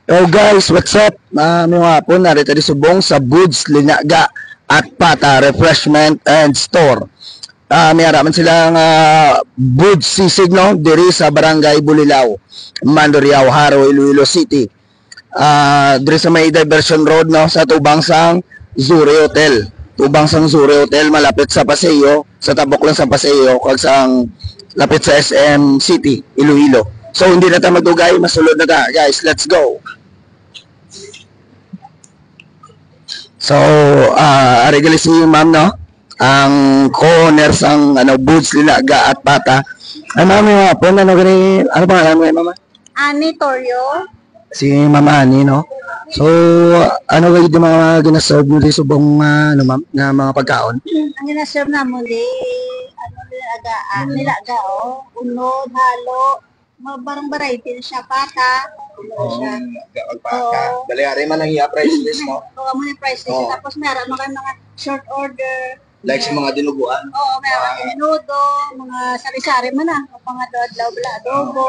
Oh guys, what's up? May mga po narito di subong sa Boods, Linaga at Pata Refreshment and Store. May araman silang Boods sisig no diri sa Barangay Bulilao, Mandurriao, Haro, Iloilo City. Diri sa may Diversion Road no sa tubang sang Zuri Hotel. Tubang sang Zuri Hotel malapit sa Paseo, sa tabok lang sa Paseo kag sang lapit sa SM City, Iloilo. So hindi na tayo magdugay, masulod na ta. Guys, let's go. So, regali si ma'am, no? Ang co-owner sang Boods, Linaga at Pata. Ay, ma'am, yung po, ano pangalan mo yung mama? Ani Torio. Si Mama Ani, no? So, ano kayo yung mga ginaserve nyo di subong, ma'am, na mga pagkaon? Ang ginaserve na mo di, nilaga, unod, halo, barang variety na siya, pata. Pata. Dali, ari man ang price list, no? Oo, mo yung price list. Tapos meron mga short order. Like sa mga dinuguan? Oo, meron minudo, mga sari-sari man na. Mga adlaw bala adobo,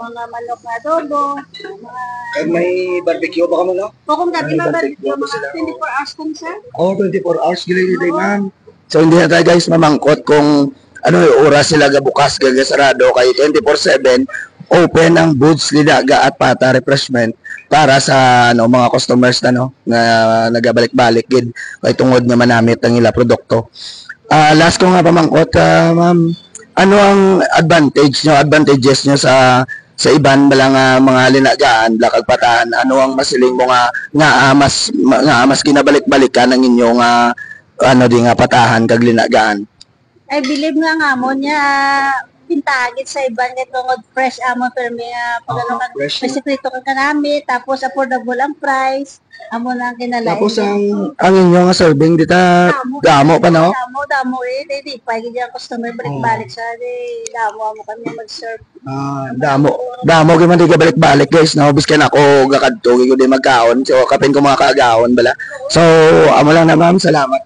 mga manok na adobo, mga... May barbecue ba kamo, no? O kung dati may barbecue, mga 24 hours kung sir. Oo, 24 hours gilid ma'am. So hindi na tayo guys mamangkot kung oras sila bukas gagasarado kay 24/7 open ang Boods, Linaga at Pata Refreshment para sa mga customers na nagabalik-balik gid kay tungod nga manamit ang ila produkto. Last ko nga pamangkot, ma'am, ano ang advantages nyo sa iban balang mga linagaan, lakag patahan? Ano ang masiling mo nga mas kinabalik-balikan ang inyong patahan kag linagaan? I believe nga mo niya pintagit sa iban nga tungod fresh amo pero may may sekreto ka kanami tapos affordable ang price amo na ang kinalain. Tapos ang inyong serving dita damo pa no? Damo di pa gid ang customer balik-balik sa damo amo kami mag-serve. Damo gyud man di ka balik-balik guys no, biskan ako gakadto gyud di magkaon so kapin ko mga kagaon bala. So amo lang na ma'am, salamat.